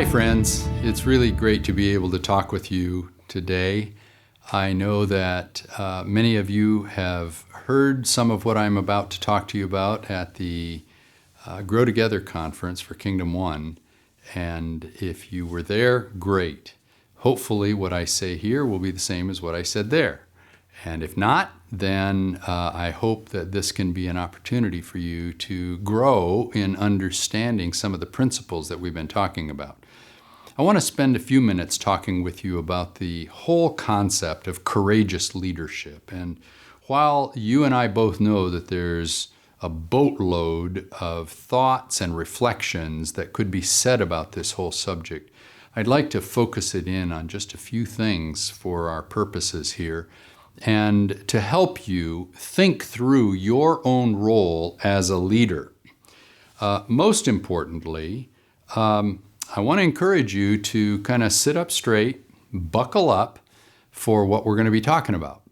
Hi, friends. It's really great to be able to talk with you today. I know that many of you have heard some of what I'm about to talk to you about at the Grow Together conference for Kingdom One. And if you were there, great. Hopefully what I say here will be the same as what I said there. And if not, then I hope that this can be an opportunity for you to grow in understanding some of the principles that we've been talking about. I want to spend a few minutes talking with you about the whole concept of courageous leadership. And while you and I both know that there's a boatload of thoughts and reflections that could be said about this whole subject, I'd like to focus it in on just a few things for our purposes here and to help you think through your own role as a leader. Most importantly, I want to encourage you to kind of sit up straight, buckle up for what we're going to be talking about.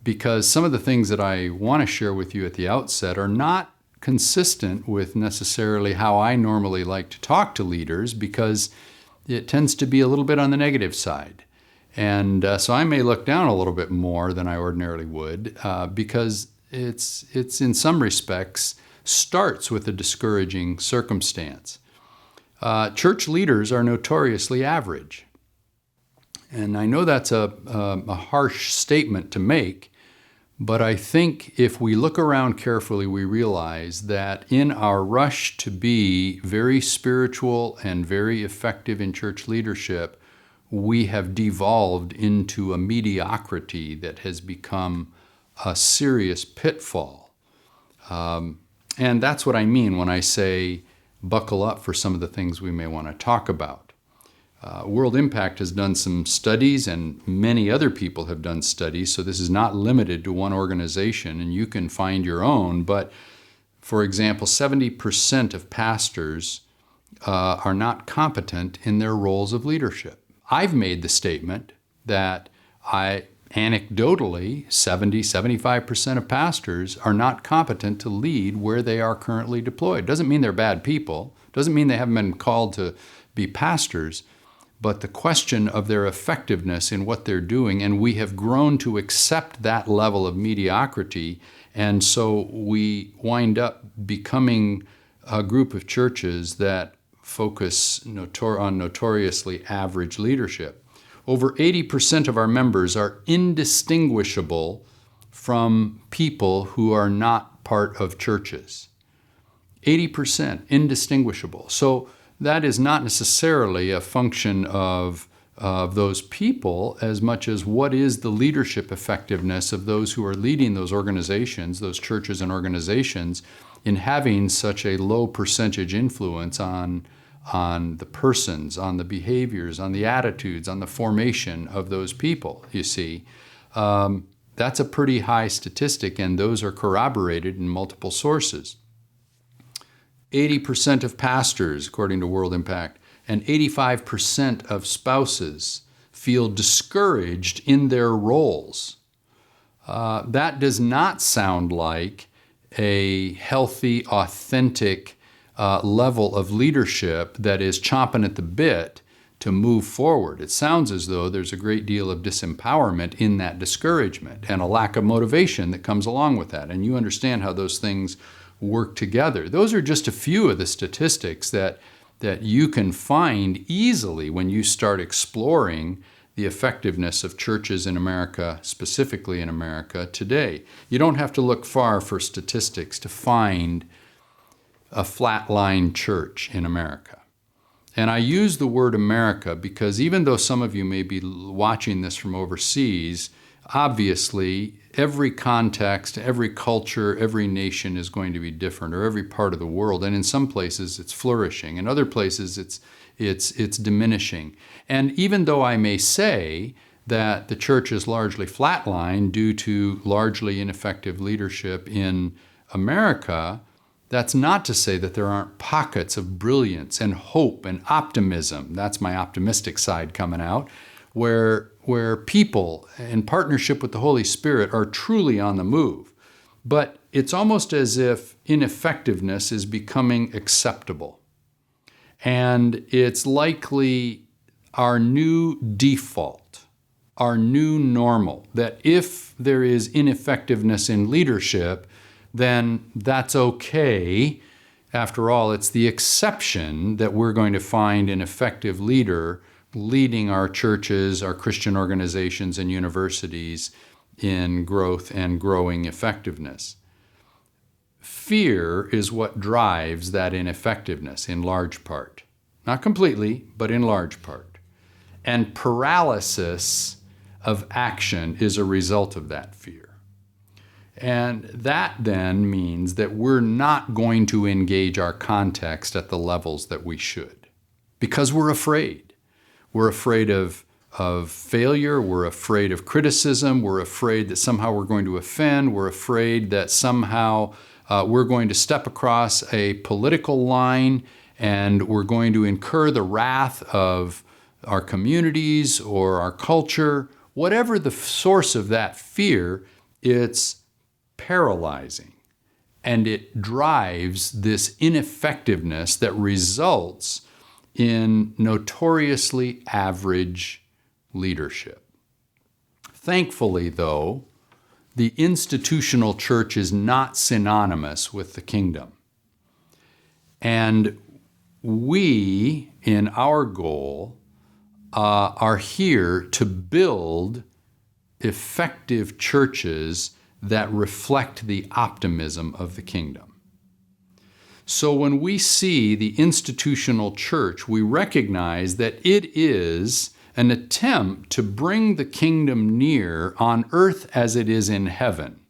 Because some of the things that I want to share with you at the outset are not consistent with necessarily how I normally like to talk to leaders, because it tends to be a little bit on the negative side. And so I may look down a little bit more than I ordinarily would, because it's in some respects starts with a discouraging circumstance. Church leaders are notoriously average. And I know that's a harsh statement to make, but I think if we look around carefully, we realize that in our rush to be very spiritual and very effective in church leadership, we have devolved into a mediocrity that has become a serious pitfall. And that's what I mean when I say buckle up for some of the things we may want to talk about. World Impact has done some studies, and many other people have done studies, so this is not limited to one organization, and you can find your own. But, for example, 70% of pastors are not competent in their roles of leadership. I've made the statement that anecdotally, 75% of pastors are not competent to lead where they are currently deployed. Doesn't mean they're bad people. Doesn't mean they haven't been called to be pastors. But the question of their effectiveness in what they're doing, and we have grown to accept that level of mediocrity, and so we wind up becoming a group of churches that focus on notoriously average leadership. Over 80% of our members are indistinguishable from people who are not part of churches. 80% indistinguishable. So that is not necessarily a function of those people as much as what is the leadership effectiveness of those who are leading those organizations, those churches and organizations, in having such a low percentage influence on the persons, on the behaviors, on the attitudes, on the formation of those people, you see. That's a pretty high statistic, and those are corroborated in multiple sources. 80% of pastors, according to World Impact, and 85% of spouses feel discouraged in their roles. That does not sound like a healthy, authentic level of leadership that is chomping at the bit to move forward. It sounds as though there's a great deal of disempowerment in that discouragement and a lack of motivation that comes along with that. And you understand how those things work together. Those are just a few of the statistics that you can find easily when you start exploring the effectiveness of churches in America, specifically in America today. You don't have to look far for statistics to find a flatline church in America. And I use the word America because even though some of you may be watching this from overseas, obviously every context, every culture, every nation is going to be different, or every part of the world. And in some places it's flourishing. In other places it's diminishing. And even though I may say that the church is largely flatline due to largely ineffective leadership in America, that's not to say that there aren't pockets of brilliance and hope and optimism. That's my optimistic side coming out, where people in partnership with the Holy Spirit are truly on the move. But it's almost as if ineffectiveness is becoming acceptable. And it's likely our new default, our new normal, that if there is ineffectiveness in leadership, then that's okay. After all, it's the exception that we're going to find an effective leader leading our churches, our Christian organizations, and universities in growth and growing effectiveness. Fear is what drives that ineffectiveness in large part. Not completely, but in large part. And paralysis of action is a result of that fear. And that then means that we're not going to engage our context at the levels that we should because we're afraid. We're afraid of failure. We're afraid of criticism. We're afraid that somehow we're going to offend. We're afraid that somehow we're going to step across a political line and we're going to incur the wrath of our communities or our culture. Whatever the source of that fear, it's paralyzing. And it drives this ineffectiveness that results in notoriously average leadership. Thankfully, though, the institutional church is not synonymous with the kingdom. And we, in our goal, are here to build effective churches that reflect the optimism of the kingdom. So when we see the institutional church, we recognize that it is an attempt to bring the kingdom near on earth as it is in heaven.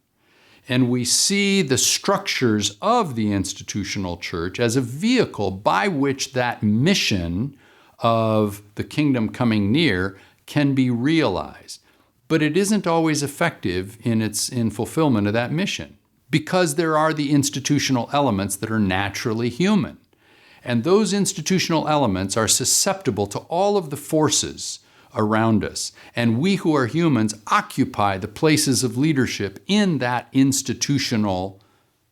And we see the structures of the institutional church as a vehicle by which that mission of the kingdom coming near can be realized. But it isn't always effective in fulfillment of that mission because there are the institutional elements that are naturally human. And those institutional elements are susceptible to all of the forces around us. And we who are humans occupy the places of leadership in that institutional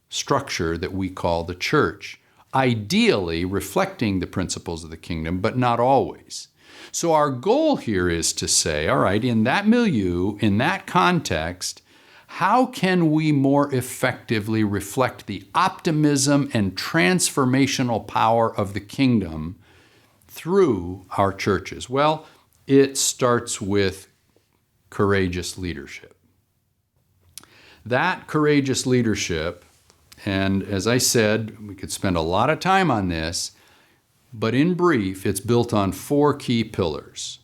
structure that we call the church, ideally reflecting the principles of the kingdom, but not always. So our goal here is to say, all right, in that milieu, in that context, how can we more effectively reflect the optimism and transformational power of the kingdom through our churches? Well, it starts with courageous leadership. That courageous leadership, and as I said, we could spend a lot of time on this, but in brief, it's built on 4 key pillars.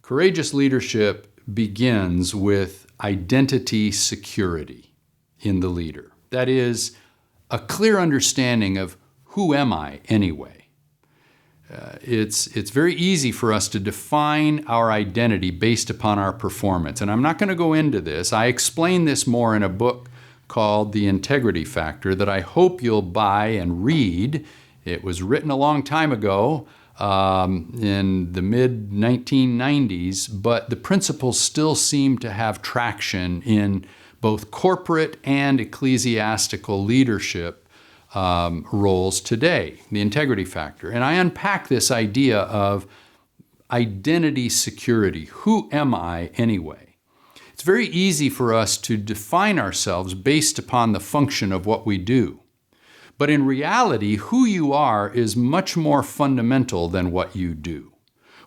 Courageous leadership begins with identity security in the leader. That is, a clear understanding of who am I anyway. It's very easy for us to define our identity based upon our performance. And I'm not going to go into this. I explain this more in a book called The Integrity Factor that I hope you'll buy and read. It was written a long time ago in the mid-1990s, but the principles still seem to have traction in both corporate and ecclesiastical leadership roles today, the integrity factor. And I unpack this idea of identity security. Who am I anyway? It's very easy for us to define ourselves based upon the function of what we do. But in reality, who you are is much more fundamental than what you do.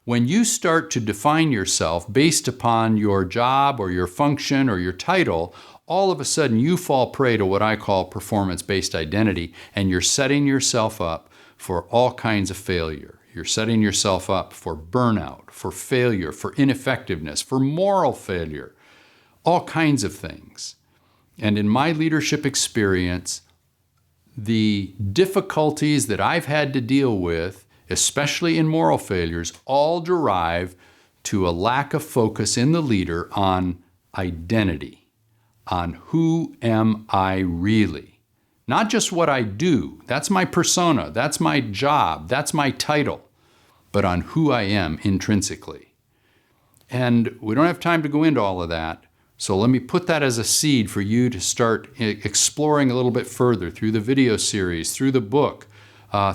When you start to define yourself based upon your job or your function or your title, all of a sudden you fall prey to what I call performance-based identity, and you're setting yourself up for all kinds of failure. You're setting yourself up for burnout, for failure, for ineffectiveness, for moral failure, all kinds of things. And in my leadership experience, the difficulties that I've had to deal with, especially in moral failures, all derive to a lack of focus in the leader on identity. On who am I really? Not just what I do, that's my persona, that's my job, that's my title, but on who I am intrinsically. And we don't have time to go into all of that, so let me put that as a seed for you to start exploring a little bit further through the video series, through the book,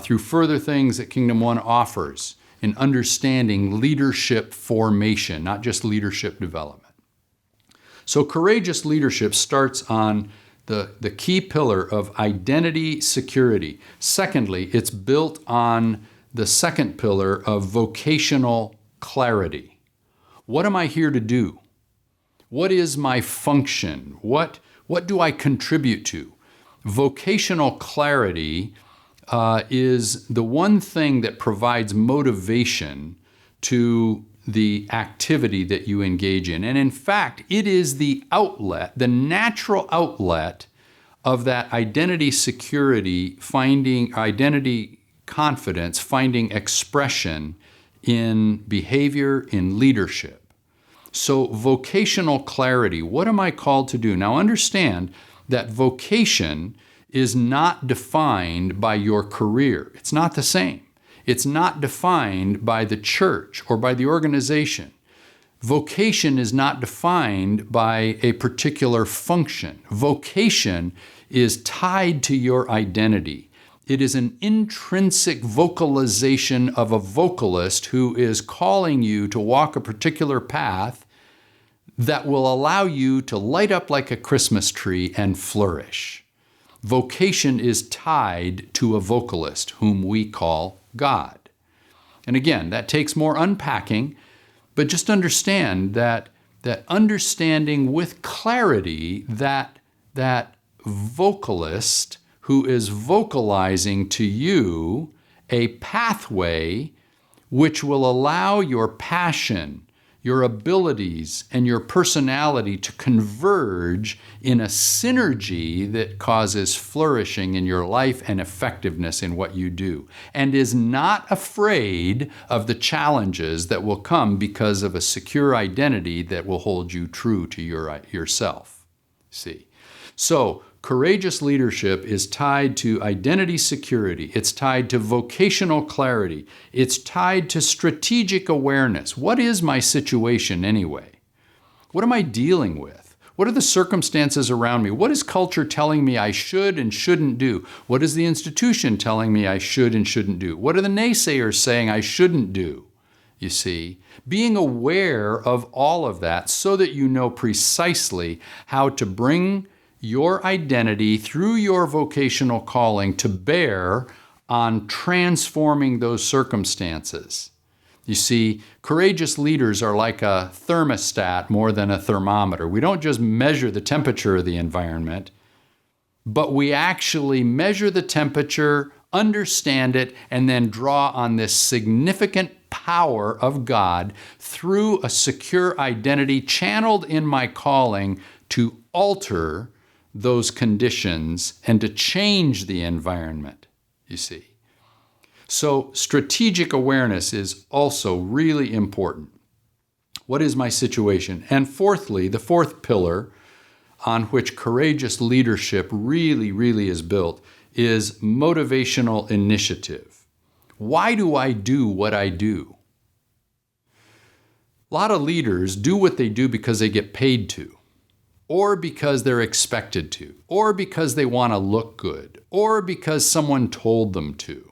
through further things that Kingdom One offers in understanding leadership formation, not just leadership development. So courageous leadership starts on the key pillar of identity security. Secondly, it's built on the second pillar of vocational clarity. What am I here to do? What is my function? What do I contribute to? Vocational clarity is the one thing that provides motivation to the activity that you engage in. And in fact, it is the outlet, the natural outlet of that identity security, finding identity confidence, finding expression in behavior, in leadership. So vocational clarity, what am I called to do? Now understand that vocation is not defined by your career. It's not the same. It's not defined by the church or by the organization. Vocation is not defined by a particular function. Vocation is tied to your identity. It is an intrinsic vocalization of a vocalist who is calling you to walk a particular path that will allow you to light up like a Christmas tree and flourish. Vocation is tied to a vocalist whom we call God. And again, that takes more unpacking, but just understand that understanding with clarity that vocalist who is vocalizing to you a pathway which will allow your passion, your abilities, and your personality to converge in a synergy that causes flourishing in your life and effectiveness in what you do, and is not afraid of the challenges that will come because of a secure identity that will hold you true to yourself. See? So, courageous leadership is tied to identity security. It's tied to vocational clarity. It's tied to strategic awareness. What is my situation anyway? What am I dealing with? What are the circumstances around me? What is culture telling me I should and shouldn't do? What is the institution telling me I should and shouldn't do? What are the naysayers saying I shouldn't do? You see, being aware of all of that so that you know precisely how to bring your identity through your vocational calling to bear on transforming those circumstances. You see, courageous leaders are like a thermostat more than a thermometer. We don't just measure the temperature of the environment, but we actually measure the temperature, understand it, and then draw on this significant power of God through a secure identity channeled in my calling to alter those conditions and to change the environment, you see. So strategic awareness is also really important. What is my situation? And fourthly, the fourth pillar on which courageous leadership really is built is motivational initiative. Why do I do what I do? A lot of leaders do what they do because they get paid to, or because they're expected to, or because they want to look good, or because someone told them to.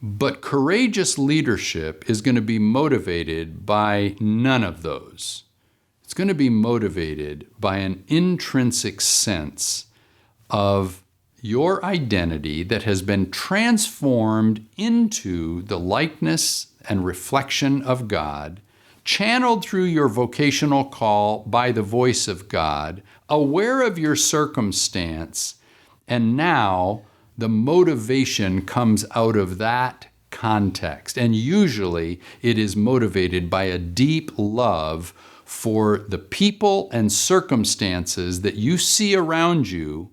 But courageous leadership is going to be motivated by none of those. It's going to be motivated by an intrinsic sense of your identity that has been transformed into the likeness and reflection of God, channeled through your vocational call by the voice of God, aware of your circumstance, and now the motivation comes out of that context. And usually it is motivated by a deep love for the people and circumstances that you see around you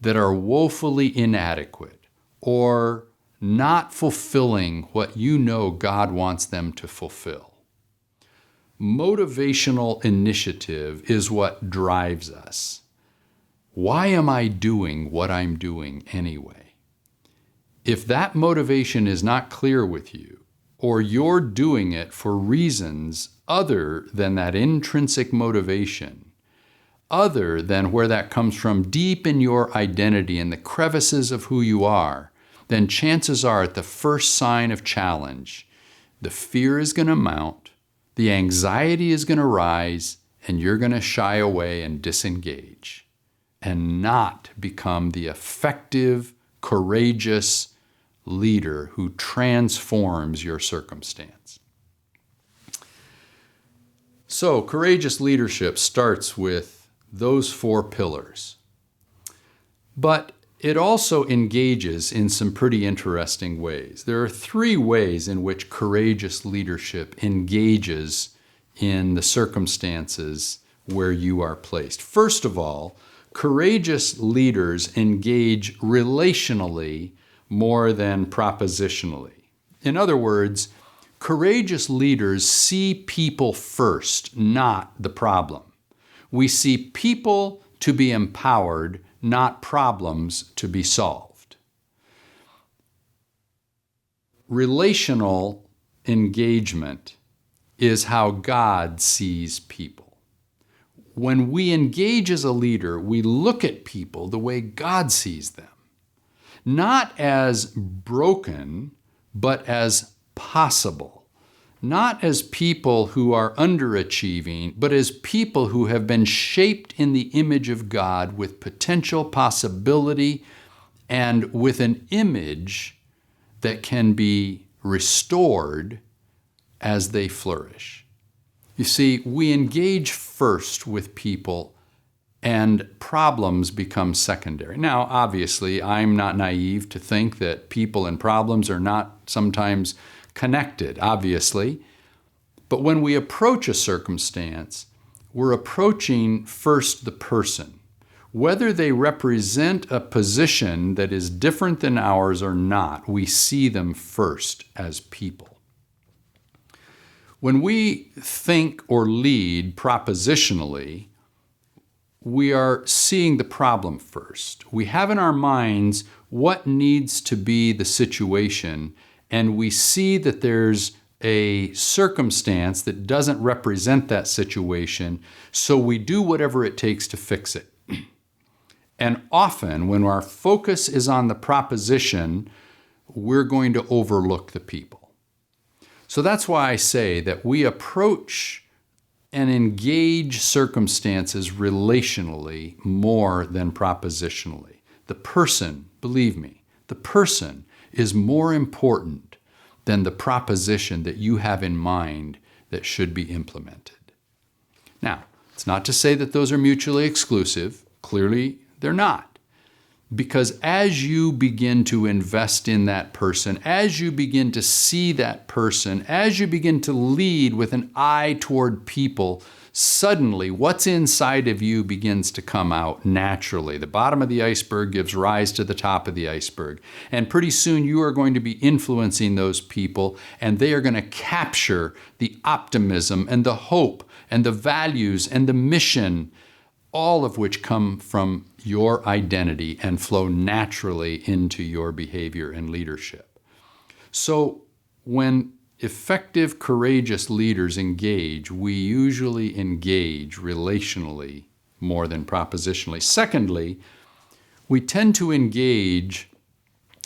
that are woefully inadequate or not fulfilling what you know God wants them to fulfill. Motivational initiative is what drives us. Why am I doing what I'm doing anyway? If that motivation is not clear with you, or you're doing it for reasons other than that intrinsic motivation, other than where that comes from deep in your identity and the crevices of who you are, then chances are at the first sign of challenge, the fear is going to mount, the anxiety is going to rise, and you're going to shy away and disengage and not become the effective, courageous leader who transforms your circumstance. So, courageous leadership starts with those 4 pillars. But it also engages in some pretty interesting ways. There are 3 ways in which courageous leadership engages in the circumstances where you are placed. First of all, courageous leaders engage relationally more than propositionally. In other words, courageous leaders see people first, not the problem. We see people to be empowered, not problems to be solved. Relational engagement is how God sees people. When we engage as a leader, we look at people the way God sees them, not as broken, but as possible. Not as people who are underachieving, but as people who have been shaped in the image of God with potential possibility and with an image that can be restored as they flourish. You see, we engage first with people and problems become secondary. Now, obviously, I'm not naive to think that people and problems are not sometimes connected, obviously. But when we approach a circumstance, we're approaching first the person. Whether they represent a position that is different than ours or not, we see them first as people. When we think or lead propositionally, we are seeing the problem first. We have in our minds what needs to be the situation, and we see that there's a circumstance that doesn't represent that situation, so we do whatever it takes to fix it. And often, when our focus is on the proposition, we're going to overlook the people. So that's why I say that we approach and engage circumstances relationally more than propositionally. The person, believe me, the person is more important than the proposition that you have in mind that should be implemented. Now, it's not to say that those are mutually exclusive. Clearly, they're not. Because as you begin to invest in that person, as you begin to see that person, as you begin to lead with an eye toward people, suddenly what's inside of you begins to come out naturally. The bottom of the iceberg gives rise to the top of the iceberg. And pretty soon you are going to be influencing those people, and they are going to capture the optimism and the hope and the values and the mission, all of which come from your identity and flow naturally into your behavior and leadership. So when effective, courageous leaders engage, we usually engage relationally more than propositionally. Secondly, we tend to engage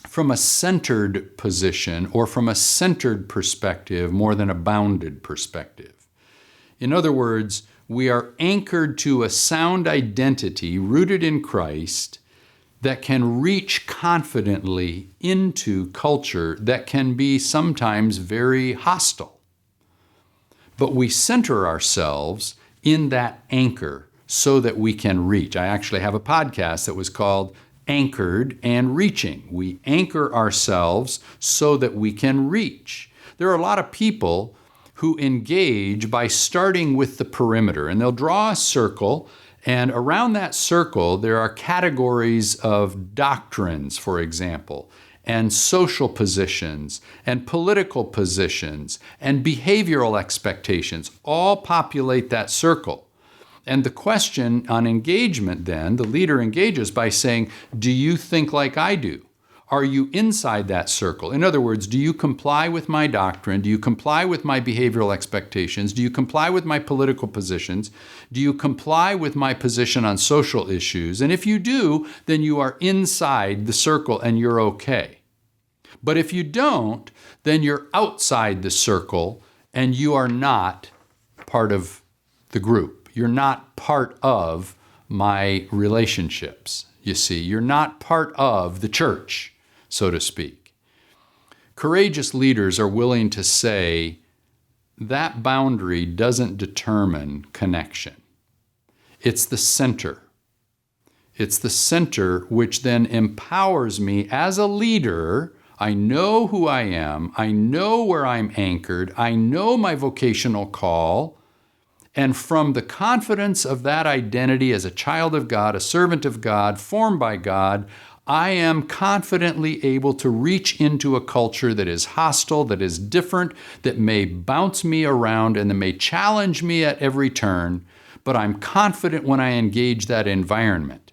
from a centered position or from a centered perspective more than a bounded perspective. In other words, we are anchored to a sound identity rooted in Christ that can reach confidently into culture that can be sometimes very hostile. But we center ourselves in that anchor so that we can reach. I actually have a podcast that was called Anchored and Reaching. We anchor ourselves so that we can reach. There are a lot of people who engage by starting with the perimeter, and they'll draw a circle, and around that circle there are categories of doctrines, for example, and social positions, and political positions, and behavioral expectations all populate that circle. And the question on engagement then, the leader engages by saying, do you think like I do? Are you inside that circle? In other words, do you comply with my doctrine? Do you comply with my behavioral expectations? Do you comply with my political positions? Do you comply with my position on social issues? And if you do, then you are inside the circle and you're okay. But if you don't, then you're outside the circle and you are not part of the group. You're not part of my relationships, you see. You're not part of the church, so to speak. Courageous leaders are willing to say that boundary doesn't determine connection. It's the center. It's the center which then empowers me as a leader. I know who I am. I know where I'm anchored. I know my vocational call. And from the confidence of that identity as a child of God, a servant of God, formed by God, I am confidently able to reach into a culture that is hostile, that is different, that may bounce me around and that may challenge me at every turn, but I'm confident when I engage that environment,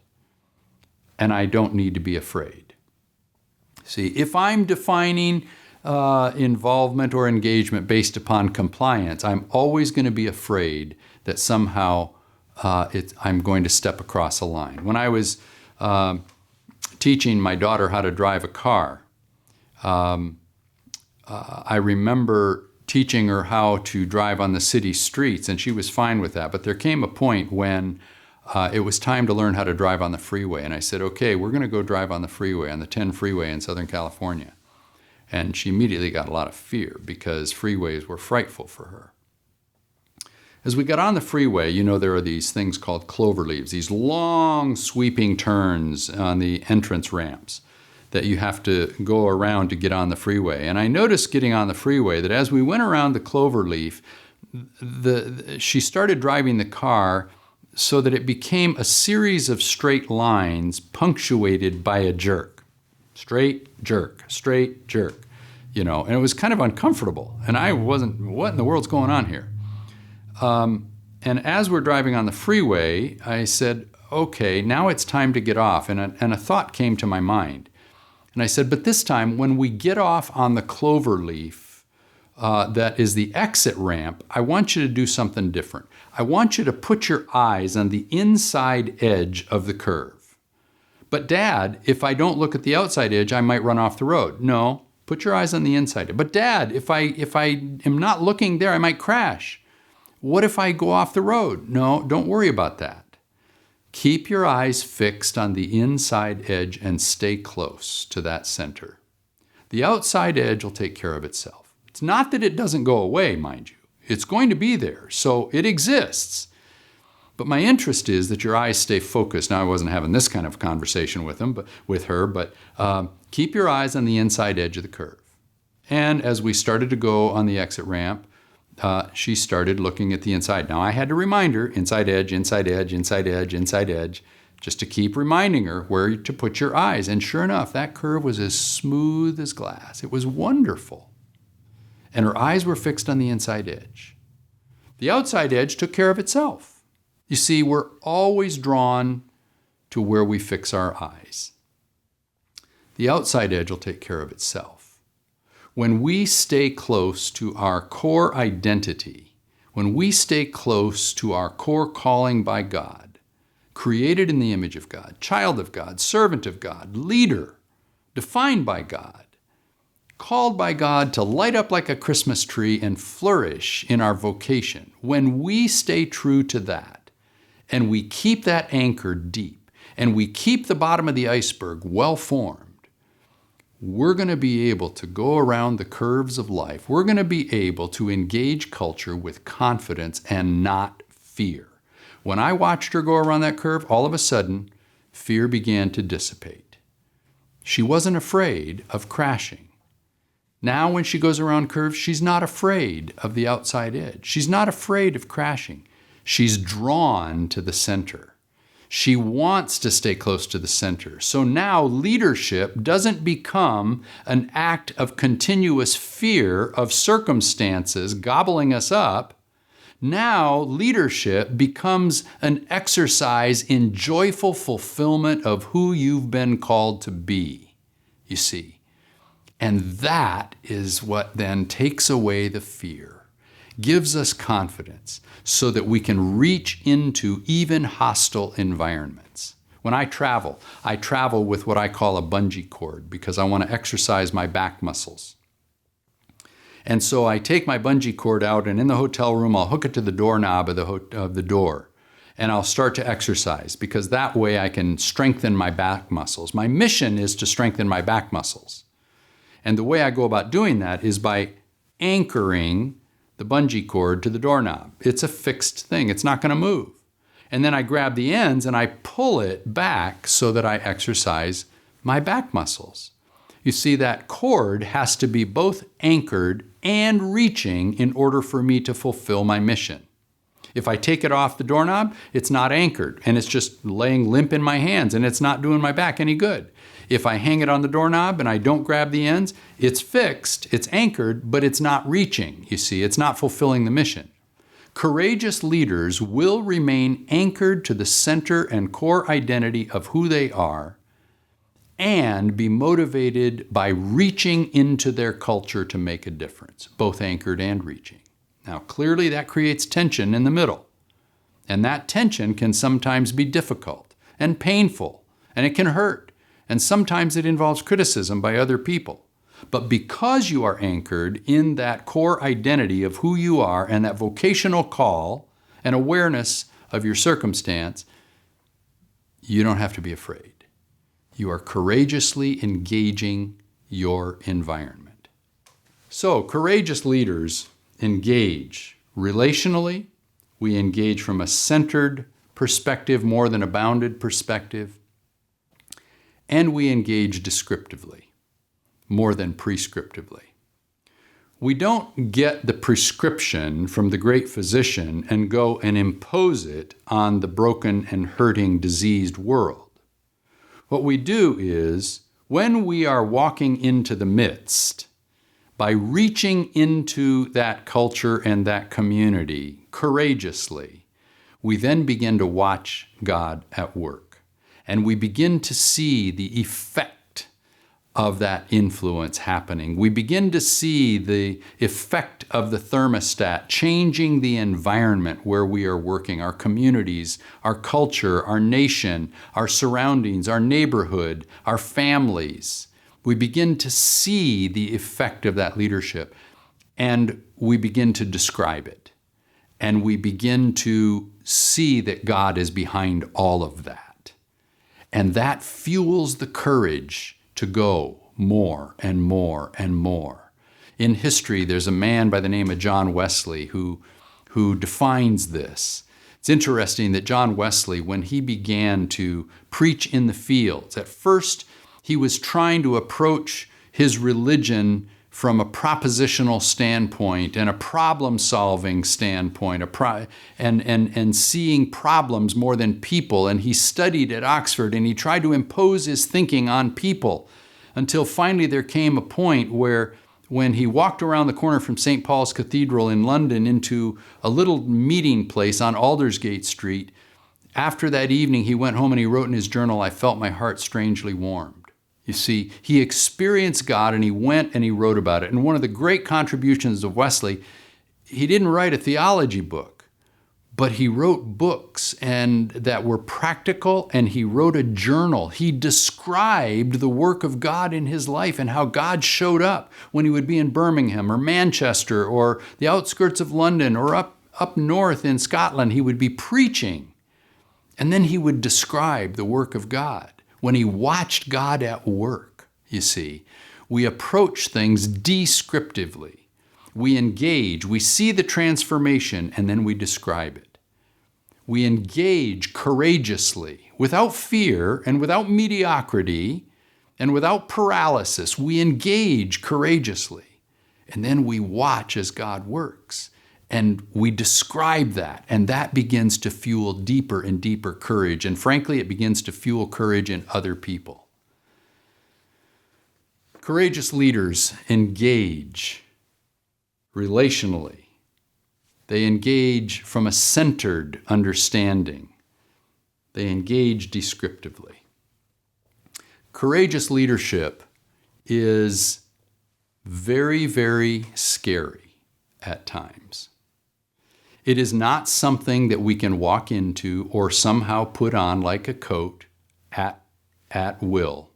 and I don't need to be afraid. See, if I'm defining involvement or engagement based upon compliance, I'm always going to be afraid that somehow I'm going to step across a line. When I was teaching my daughter how to drive a car, I remember teaching her how to drive on the city streets, and she was fine with that. But there came a point when it was time to learn how to drive on the freeway. And I said, okay, we're going to go drive on the freeway, on the 10 freeway in Southern California. And she immediately got a lot of fear because freeways were frightful for her. As we got on the freeway, you know, there are these things called clover leaves, these long sweeping turns on the entrance ramps that you have to go around to get on the freeway. And I noticed getting on the freeway that as we went around the clover leaf, she started driving the car so that it became a series of straight lines punctuated by a jerk. Straight jerk, you know, and it was kind of uncomfortable. And I wasn't, what in the world's going on here? And as we're driving on the freeway, I said, okay, now it's time to get off. And a thought came to my mind. And I said, but this time when we get off on the clover leaf, that is the exit ramp, I want you to do something different. I want you to put your eyes on the inside edge of the curve. But Dad, if I don't look at the outside edge, I might run off the road. No, put your eyes on the inside. But Dad, if I am not looking there, I might crash. What if I go off the road? No, don't worry about that. Keep your eyes fixed on the inside edge and stay close to that center. The outside edge will take care of itself. It's not that it doesn't go away, mind you. It's going to be there, so it exists. But my interest is that your eyes stay focused. Now, I wasn't having this kind of conversation with her, but keep your eyes on the inside edge of the curve. And as we started to go on the exit ramp, she started looking at the inside. Now, I had to remind her, inside edge, inside edge, inside edge, inside edge, just to keep reminding her where to put your eyes. And sure enough, that curve was as smooth as glass. It was wonderful. And her eyes were fixed on the inside edge. The outside edge took care of itself. You see, we're always drawn to where we fix our eyes. The outside edge will take care of itself. When we stay close to our core identity, when we stay close to our core calling by God, created in the image of God, child of God, servant of God, leader, defined by God, called by God to light up like a Christmas tree and flourish in our vocation, when we stay true to that, and we keep that anchor deep, and we keep the bottom of the iceberg well formed, we're going to be able to go around the curves of life. We're going to be able to engage culture with confidence and not fear. When I watched her go around that curve, all of a sudden, fear began to dissipate. She wasn't afraid of crashing. Now when she goes around curves, she's not afraid of the outside edge. She's not afraid of crashing. She's drawn to the center. She wants to stay close to the center. So now leadership doesn't become an act of continuous fear of circumstances gobbling us up. Now leadership becomes an exercise in joyful fulfillment of who you've been called to be, you see. And that is what then takes away the fear, gives us confidence, so that we can reach into even hostile environments. When I travel with what I call a bungee cord because I want to exercise my back muscles. And so I take my bungee cord out, and in the hotel room, I'll hook it to the doorknob of the door, and I'll start to exercise because that way I can strengthen my back muscles. My mission is to strengthen my back muscles. And the way I go about doing that is by anchoring the bungee cord to the doorknob. It's a fixed thing. It's not going to move. And then I grab the ends and I pull it back so that I exercise my back muscles. You see, that cord has to be both anchored and reaching in order for me to fulfill my mission. If I take it off the doorknob, it's not anchored and it's just laying limp in my hands and it's not doing my back any good. If I hang it on the doorknob and I don't grab the ends, it's fixed, it's anchored, but it's not reaching. You see, it's not fulfilling the mission. Courageous leaders will remain anchored to the center and core identity of who they are and be motivated by reaching into their culture to make a difference, both anchored and reaching. Now, clearly that creates tension in the middle, and that tension can sometimes be difficult and painful, and it can hurt, and sometimes it involves criticism by other people. But because you are anchored in that core identity of who you are and that vocational call and awareness of your circumstance, you don't have to be afraid. You are courageously engaging your environment. So, courageous leaders engage relationally. We engage from a centered perspective more than a bounded perspective. And we engage descriptively more than prescriptively. We don't get the prescription from the great physician and go and impose it on the broken and hurting, diseased world. What we do is, when we are walking into the midst, by reaching into that culture and that community courageously, we then begin to watch God at work. And we begin to see the effect of that influence happening. We begin to see the effect of the thermostat changing the environment where we are working, our communities, our culture, our nation, our surroundings, our neighborhood, our families. We begin to see the effect of that leadership, and we begin to describe it. And we begin to see that God is behind all of that. And that fuels the courage to go more and more and more. In history, there's a man by the name of John Wesley who defines this. It's interesting that John Wesley, when he began to preach in the fields, at first he was trying to approach his religion from a propositional standpoint and a problem-solving standpoint, and seeing problems more than people. And he studied at Oxford, and he tried to impose his thinking on people until finally there came a point where, when he walked around the corner from St. Paul's Cathedral in London into a little meeting place on Aldersgate Street, after that evening he went home and he wrote in his journal, "I felt my heart strangely warmed." You see, he experienced God and he went and he wrote about it. And one of the great contributions of Wesley, he didn't write a theology book, but he wrote books and that were practical, and he wrote a journal. He described the work of God in his life and how God showed up when he would be in Birmingham or Manchester or the outskirts of London or up north in Scotland. He would be preaching, and then he would describe the work of God. When he watched God at work, you see, we approach things descriptively. We engage, we see the transformation, and then we describe it. We engage courageously, without fear and without mediocrity and without paralysis. We engage courageously, and then we watch as God works. And we describe that, and that begins to fuel deeper and deeper courage. And frankly, it begins to fuel courage in other people. Courageous leaders engage relationally. They engage from a centered understanding. They engage descriptively. Courageous leadership is very, very scary at times. It is not something that we can walk into or somehow put on like a coat at will.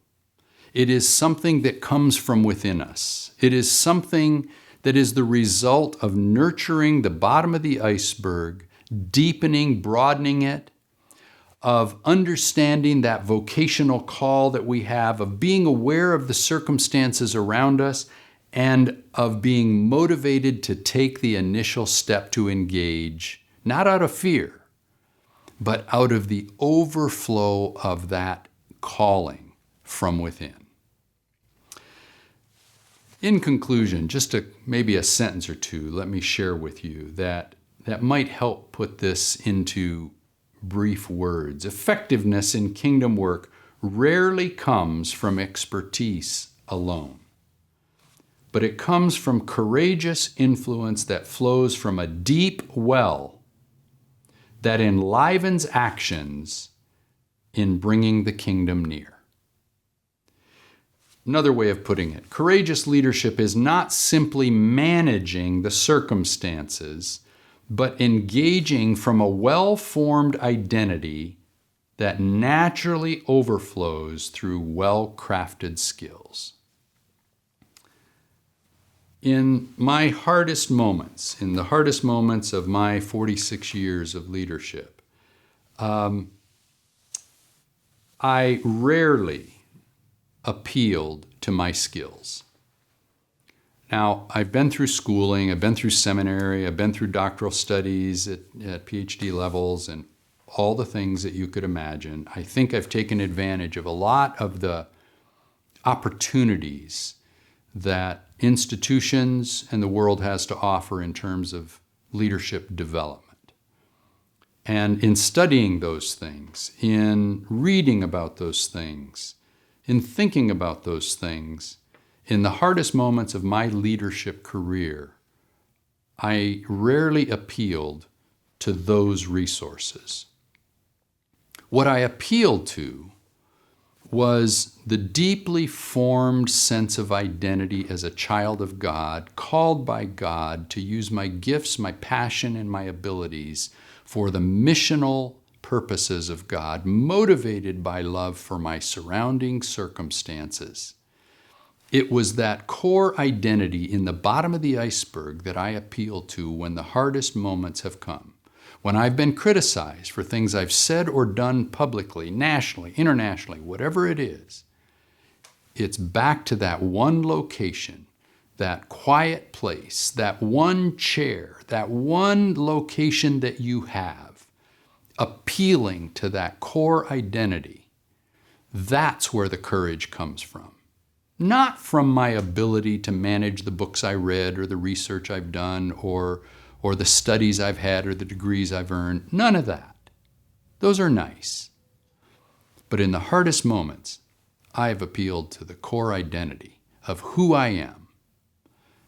It is something that comes from within us. It is something that is the result of nurturing the bottom of the iceberg, deepening, broadening it, of understanding that vocational call that we have, of being aware of the circumstances around us, and of being motivated to take the initial step to engage, not out of fear, but out of the overflow of that calling from within. In conclusion, just maybe a sentence or two, let me share with you that might help put this into brief words. Effectiveness in kingdom work rarely comes from expertise alone, but it comes from courageous influence that flows from a deep well that enlivens actions in bringing the kingdom near. Another way of putting it, courageous leadership is not simply managing the circumstances, but engaging from a well-formed identity that naturally overflows through well-crafted skills. In my hardest moments, in the hardest moments of my 46 years of leadership, I rarely appealed to my skills. Now, I've been through schooling, I've been through seminary, I've been through doctoral studies at PhD levels and all the things that you could imagine. I think I've taken advantage of a lot of the opportunities that institutions and the world has to offer in terms of leadership development. And in studying those things, in reading about those things, in thinking about those things, in the hardest moments of my leadership career, I rarely appealed to those resources. What I appealed to was the deeply formed sense of identity as a child of God, called by God to use my gifts, my passion, and my abilities for the missional purposes of God, motivated by love for my surrounding circumstances. It was that core identity in the bottom of the iceberg that I appeal to when the hardest moments have come. When I've been criticized for things I've said or done publicly, nationally, internationally, whatever it is, it's back to that one location, that quiet place, that one chair, that one location that you have, appealing to that core identity. That's where the courage comes from. Not from my ability to manage the books I read or the research I've done or the studies I've had or the degrees I've earned. None of that. Those are nice. But in the hardest moments, I've appealed to the core identity of who I am,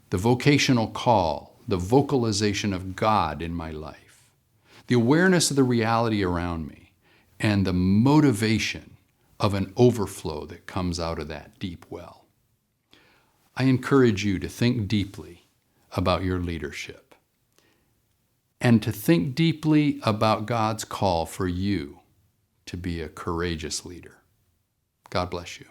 the vocational call, the vocalization of God in my life, the awareness of the reality around me, and the motivation of an overflow that comes out of that deep well. I encourage you to think deeply about your leadership and to think deeply about God's call for you to be a courageous leader. God bless you.